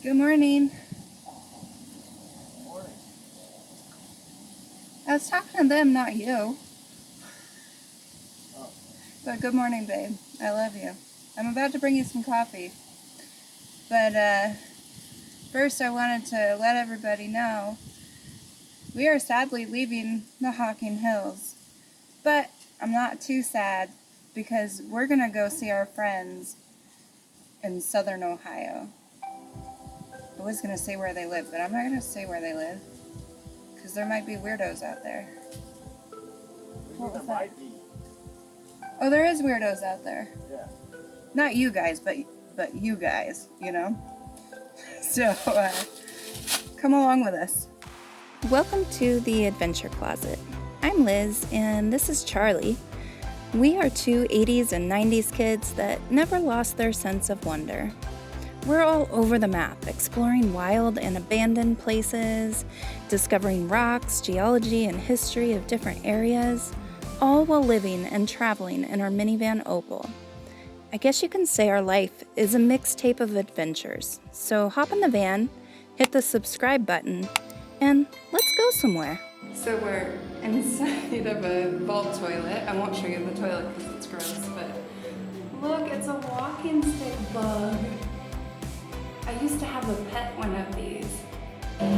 Good morning. Morning. I was talking to them, not you. Oh. But good morning, babe. I love you. I'm about to bring you some coffee. But first I wanted to let everybody know we are sadly leaving the Hocking Hills. But I'm not too sad because we're going to go see our friends in southern Ohio. I was going to say where they live, but I'm not going to say where they live because there might be weirdos out there. What was that? Oh, there is weirdos out there. Yeah. Not you guys, but you guys, you know? So, come along with us. Welcome to the Adventure Closet. I'm Liz, and this is Charlie. We are two 80s and 90s kids that never lost their sense of wonder. We're all over the map, exploring wild and abandoned places, discovering rocks, geology, and history of different areas, all while living and traveling in our minivan Opal. I guess you can say our life is a mixtape of adventures, so hop in the van, hit the subscribe button, and let's go somewhere. So we're inside of a vault toilet. I won't show you the toilet because it's gross, but look, it's a walking stick bug. I used to have a pet one of these.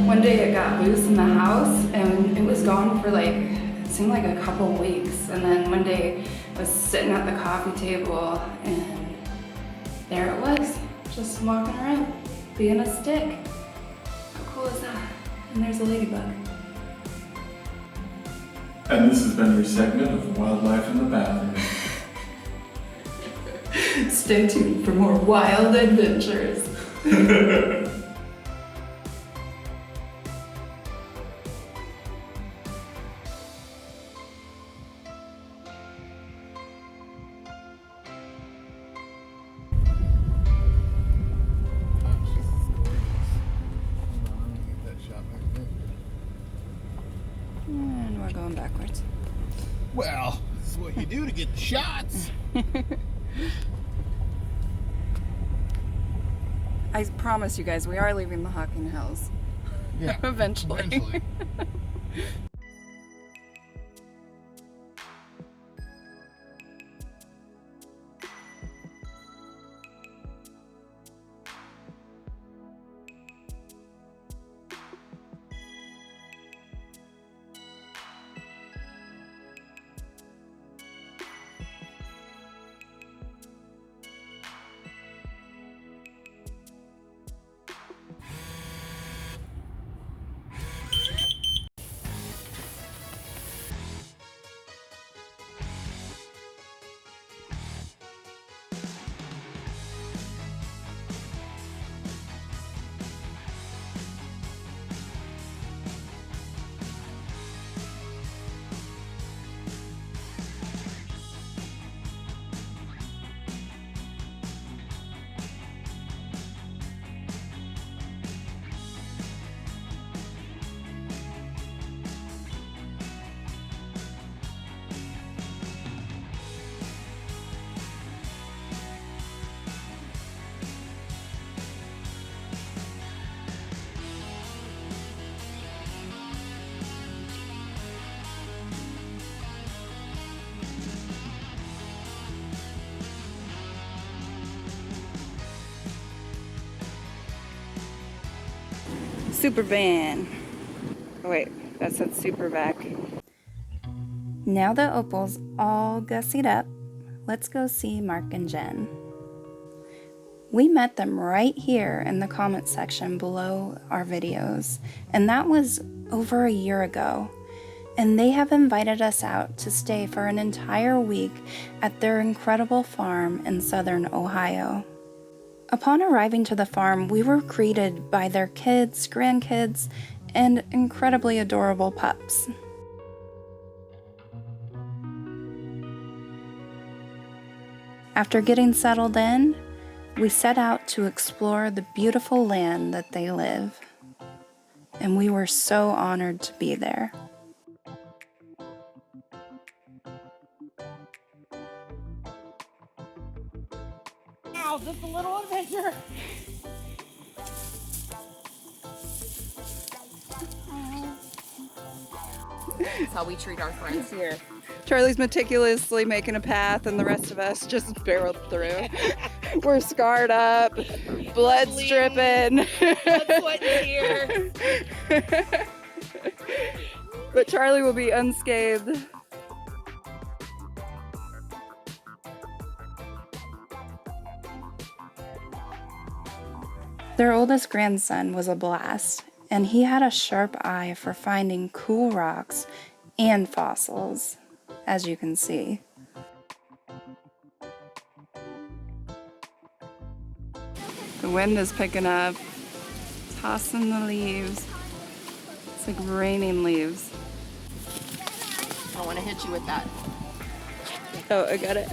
One day it got loose in the house and it was gone for it seemed like a couple weeks. And then one day I was sitting at the coffee table and there it was, just walking around, being a stick. How cool is that? And there's a ladybug. And this has been your segment of Wildlife in the Bathroom. Stay tuned for more wild adventures. And we're going backwards. Well, this is what you do to get the shots. I promise you guys, we are leaving the Hocking Hills. Yeah. Eventually. Super van. Oh wait, that said super vac. Now that Opal's all gussied up, let's go see Mark and Jen. We met them right here in the comment section below our videos, and that was over a year ago. And they have invited us out to stay for an entire week at their incredible farm in southern Ohio. Upon arriving to the farm, we were greeted by their kids, grandkids, and incredibly adorable pups. After getting settled in, we set out to explore the beautiful land that they live. And we were so honored to be there. Now, just a little adventure. That's how we treat our friends here. Charlie's meticulously making a path, and the rest of us just barreled through. We're scarred up, blood's dripping. Blood, sweat, and tears. But Charlie will be unscathed. Their oldest grandson was a blast, and he had a sharp eye for finding cool rocks and fossils, as you can see. The wind is picking up, tossing the leaves. It's like raining leaves. I want to hit you with that. Oh, I got it.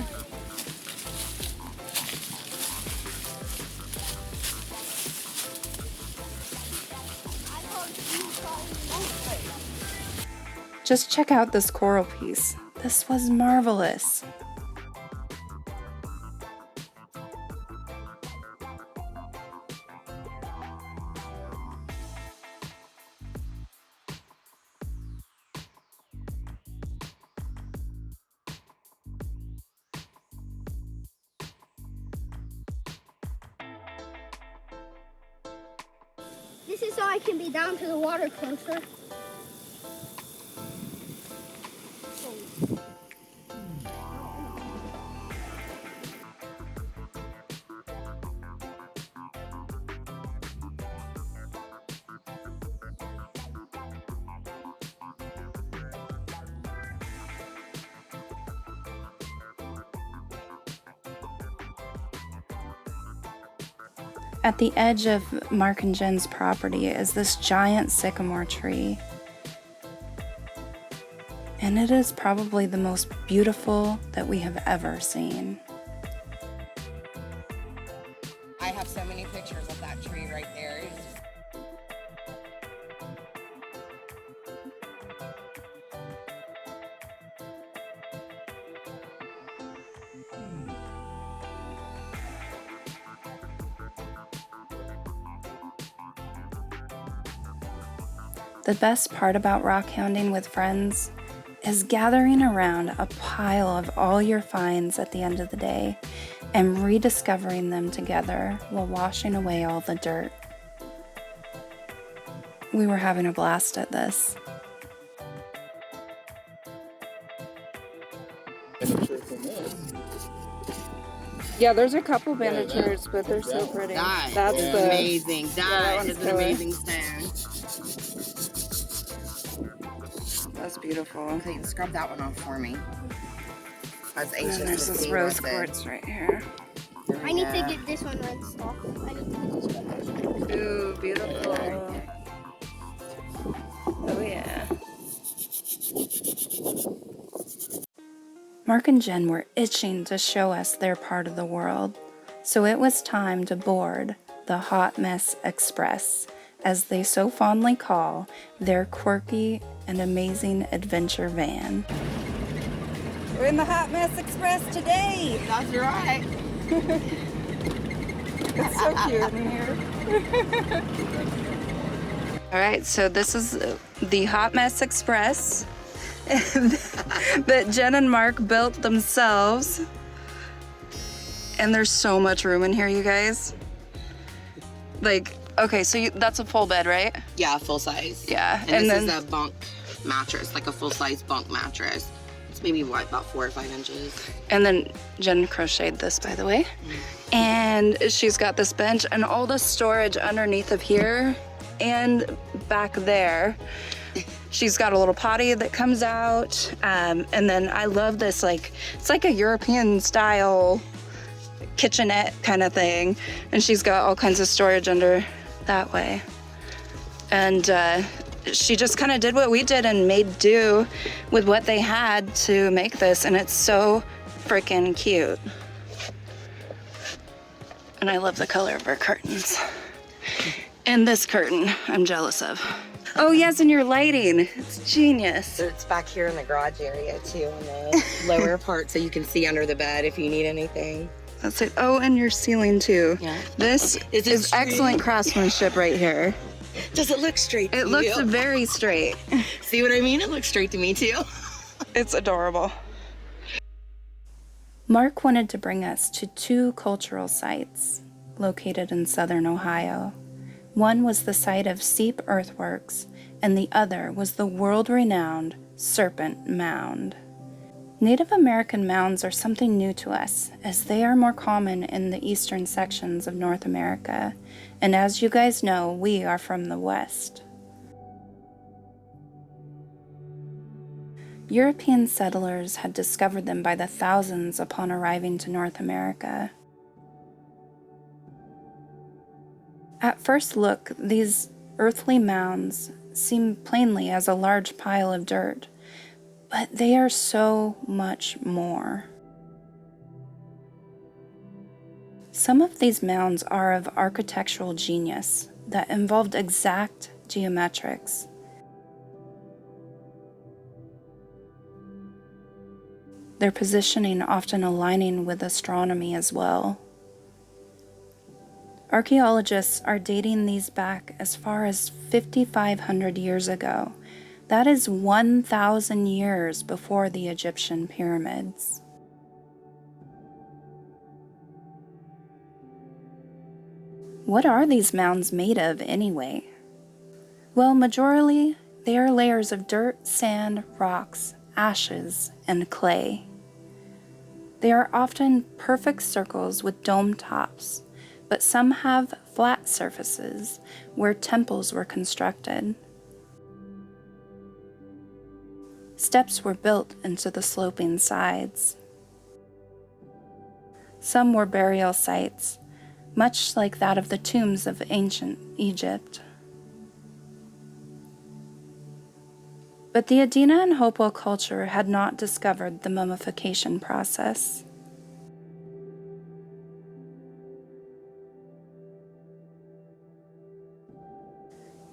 Just check out this coral piece. This was marvelous. This is so I can be down to the water closer. At the edge of Mark and Jen's property is this giant sycamore tree. And it is probably the most beautiful that we have ever seen. I have so many pictures of that tree right there. It's just... The best part about rockhounding with friends is gathering around a pile of all your finds at the end of the day and rediscovering them together while washing away all the dirt. We were having a blast at this. Yeah, there's a couple bandagers, but they're so pretty. That's amazing. That is an amazing stone. That's beautiful. Okay, scrub that one off for me. That's anxious. And there's this rose quartz right here. I need to get this one rinsed off. I need to get this one. Ooh, beautiful. Oh yeah. Mark and Jen were itching to show us their part of the world, so it was time to board the Hot Mess Express, as they so fondly call their quirky and amazing adventure van. We're in the Hot Mess Express today! That's right. It's so cute in here. Alright, so this is the Hot Mess Express that Jen and Mark built themselves. And there's so much room in here, you guys. Like, okay, so that's a full bed, right? Yeah, full size. Yeah. And this is a bunk mattress, like a full-size bunk mattress. It's maybe, what, about 4 or 5 inches. And then Jen crocheted this, by the way. And she's got this bench and all the storage underneath of here and back there. She's got a little potty that comes out. And then I love this, like, it's like a European style kitchenette kind of thing. And she's got all kinds of storage under that way. And she just kind of did what we did and made do with what they had to make this. And it's so freaking cute. And I love the color of her curtains. And this curtain, I'm jealous of. Oh yes, and your lighting, it's genius. So it's back here in the garage area too, on the lower part, so you can see under the bed if you need anything. That's it. Oh, and your ceiling too. Yeah. This is excellent craftsmanship right here. Does it look straight to It you? looks very straight. See what I mean? It looks straight to me too. It's adorable. Mark wanted to bring us to 2 cultural sites located in southern Ohio. One was the site of Seip Earthworks, and the other was the world-renowned Serpent Mound. Native American mounds are something new to us, as they are more common in the eastern sections of North America, and as you guys know, we are from the West. European settlers had discovered them by the thousands upon arriving to North America. At first look, these earthly mounds seem plainly as a large pile of dirt, but they are so much more. Some of these mounds are of architectural genius that involved exact geometrics. Their positioning often aligning with astronomy as well. Archaeologists are dating these back as far as 5,500 years ago. That is 1,000 years before the Egyptian pyramids. What are these mounds made of anyway? Well, majorly, they are layers of dirt, sand, rocks, ashes, and clay. They are often perfect circles with dome tops, but some have flat surfaces where temples were constructed. Steps were built into the sloping sides. Some were burial sites, much like that of the tombs of ancient Egypt. But the Adena and Hopewell culture had not discovered the mummification process.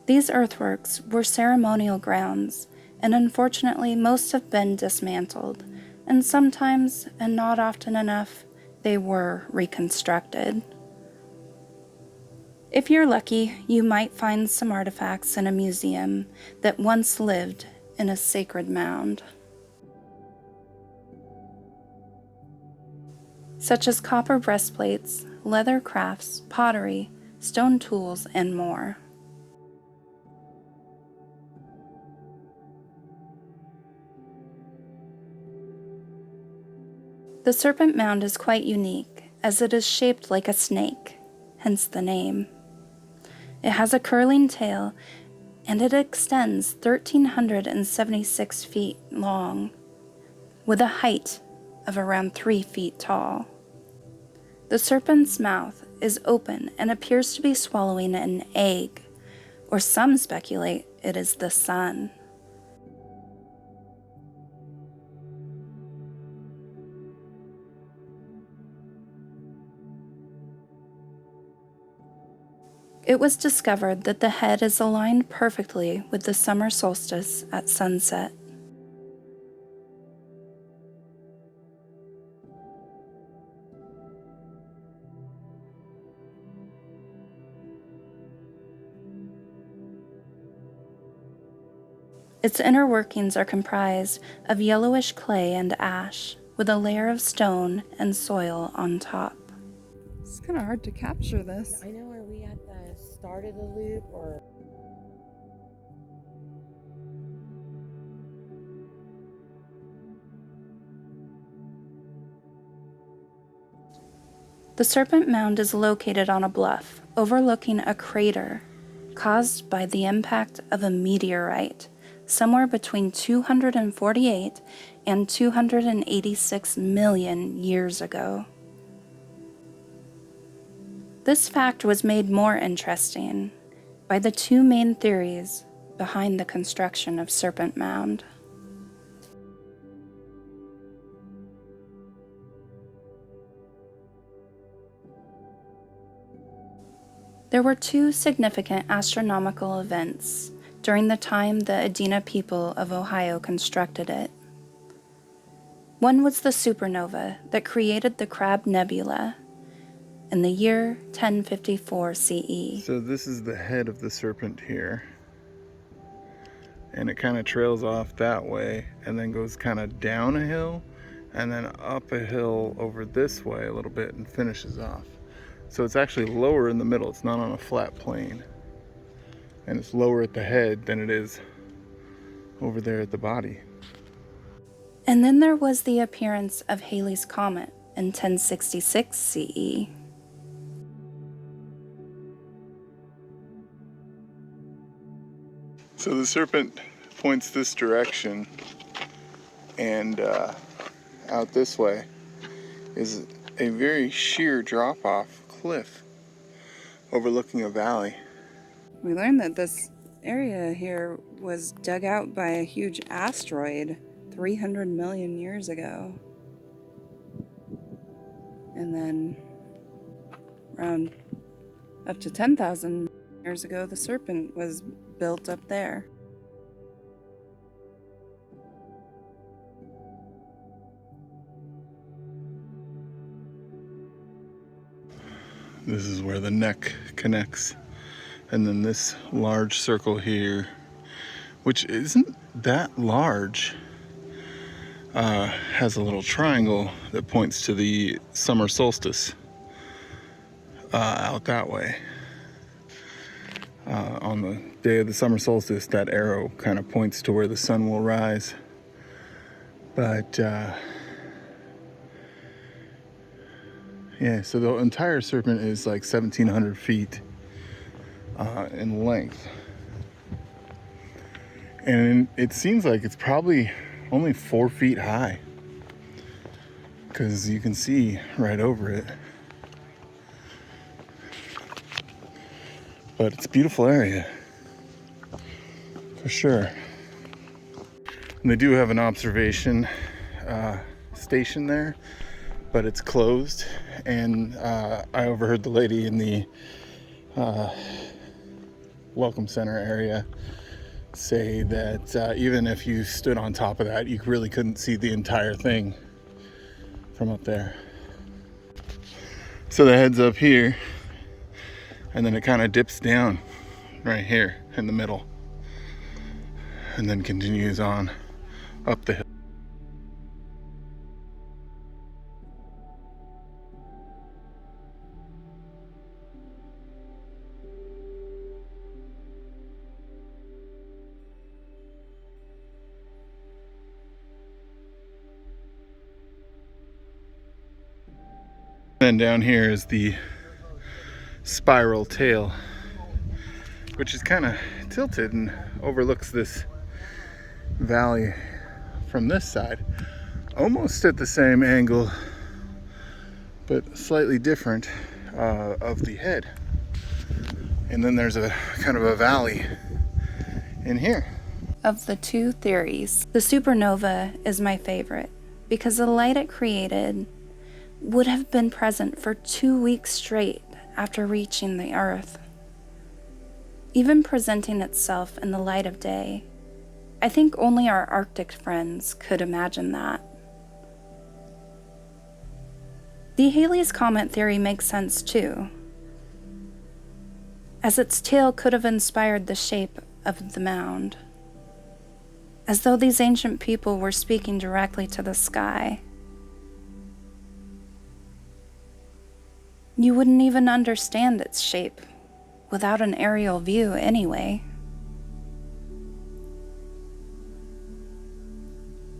These earthworks were ceremonial grounds, and unfortunately most have been dismantled, and sometimes, and not often enough, they were reconstructed. If you're lucky, you might find some artifacts in a museum that once lived in a sacred mound, such as copper breastplates, leather crafts, pottery, stone tools, and more. The Serpent Mound is quite unique, as it is shaped like a snake, hence the name. It has a curling tail, and it extends 1,376 feet long, with a height of around 3 feet tall. The serpent's mouth is open and appears to be swallowing an egg, or some speculate it is the sun. It was discovered that the head is aligned perfectly with the summer solstice at sunset. Its inner workings are comprised of yellowish clay and ash, with a layer of stone and soil on top. It's kind of hard to capture this. I know, are we at the start of the loop or? The Serpent Mound is located on a bluff overlooking a crater caused by the impact of a meteorite somewhere between 248 and 286 million years ago. This fact was made more interesting by the 2 main theories behind the construction of Serpent Mound. There were 2 significant astronomical events during the time the Adena people of Ohio constructed it. One was the supernova that created the Crab Nebula, in the year 1054 CE. So this is the head of the serpent here. And it kind of trails off that way and then goes kind of down a hill and then up a hill over this way a little bit and finishes off. So it's actually lower in the middle. It's not on a flat plane. And it's lower at the head than it is over there at the body. And then there was the appearance of Halley's Comet in 1066 CE. So the serpent points this direction, and out this way is a very sheer drop-off cliff overlooking a valley. We learned that this area here was dug out by a huge asteroid 300 million years ago. And then around up to 10,000 years ago, the serpent was built up there. This is where the neck connects. And then this large circle here, which isn't that large, has a little triangle that points to the summer solstice out that way. On the day of the summer solstice, that arrow kind of points to where the sun will rise. But yeah, so the entire serpent is like 1,700 feet in length. And it seems like it's probably only 4 feet high, because you can see right over it. But it's a beautiful area, for sure. And they do have an observation station there, but it's closed. And I overheard the lady in the Welcome Center area say that even if you stood on top of that, you really couldn't see the entire thing from up there. So the head's up here, and then it kind of dips down right here in the middle, and then continues on up the hill. Then down here is the spiral tail, which is kind of tilted and overlooks this valley from this side, almost at the same angle but slightly different of the head. And then there's a kind of a valley in here. Of the two theories, the supernova is my favorite because the light it created would have been present for 2 weeks straight after reaching the Earth. Even presenting itself in the light of day, I think only our Arctic friends could imagine that. The Halley's Comet theory makes sense too, as its tail could have inspired the shape of the mound, as though these ancient people were speaking directly to the sky. You wouldn't even understand its shape without an aerial view anyway.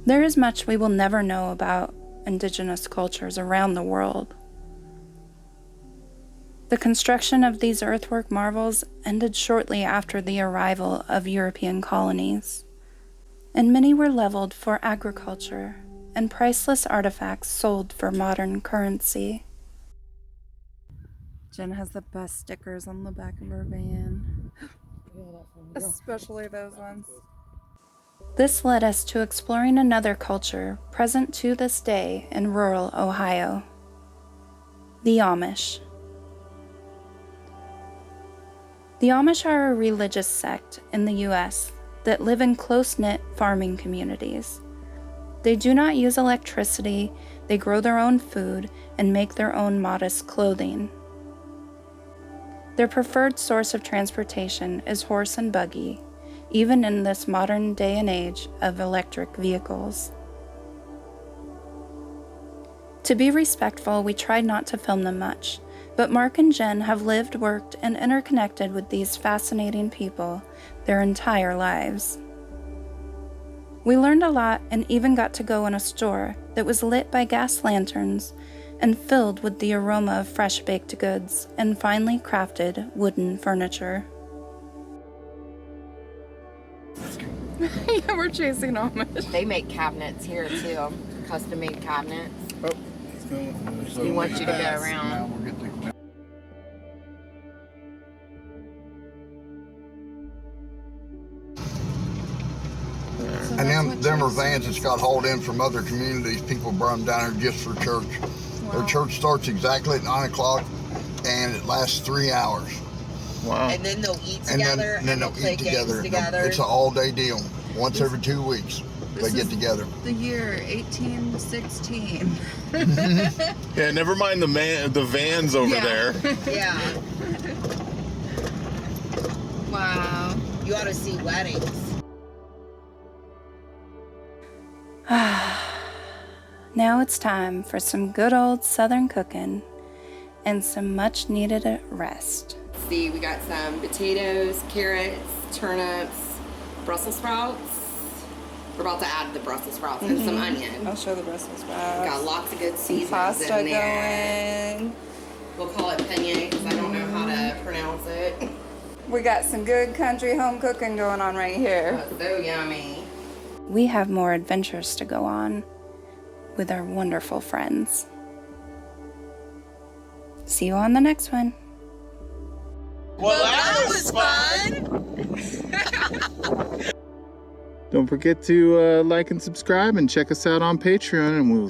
There is much we will never know about indigenous cultures around the world. The construction of these earthwork marvels ended shortly after the arrival of European colonies, and many were leveled for agriculture and priceless artifacts sold for modern currency. Jen has the best stickers on the back of her van. Especially those ones. This led us to exploring another culture present to this day in rural Ohio. The Amish. The Amish are a religious sect in the U.S. that live in close-knit farming communities. They do not use electricity, they grow their own food, and make their own modest clothing. Their preferred source of transportation is horse and buggy, even in this modern day and age of electric vehicles. To be respectful, we tried not to film them much, but Mark and Jen have lived, worked, and interconnected with these fascinating people their entire lives. We learned a lot and even got to go in a store that was lit by gas lanterns and filled with the aroma of fresh baked goods and finely crafted wooden furniture. Yeah, we're chasing Amish. They make cabinets here too, custom made cabinets. Oh, he's going. He wants you to go around. Now we're getting and them are vans that's got hauled in from other communities. People brought them down here just for church. Wow. Their church starts exactly at 9 o'clock and it lasts 3 hours. Wow. And then they'll eat together and then they'll play eat together. Together. It's an all-day deal. Once every 2 weeks, they get together. The year 1816. Yeah, never mind the vans over there. Yeah. Wow. You ought to see weddings. Now it's time for some good old Southern cooking and some much needed rest. See, we got some potatoes, carrots, turnips, Brussels sprouts. We're about to add the Brussels sprouts and some onion. I'll show the Brussels sprouts. Got lots of good seasonings Pasta in there. going. We'll call it penne because I don't know how to pronounce it. We got some good country home cooking going on right here. Oh, so yummy. We have more adventures to go on with our wonderful friends. See you on the next one. Well, that was fun! Don't forget to like and subscribe and check us out on Patreon, and we'll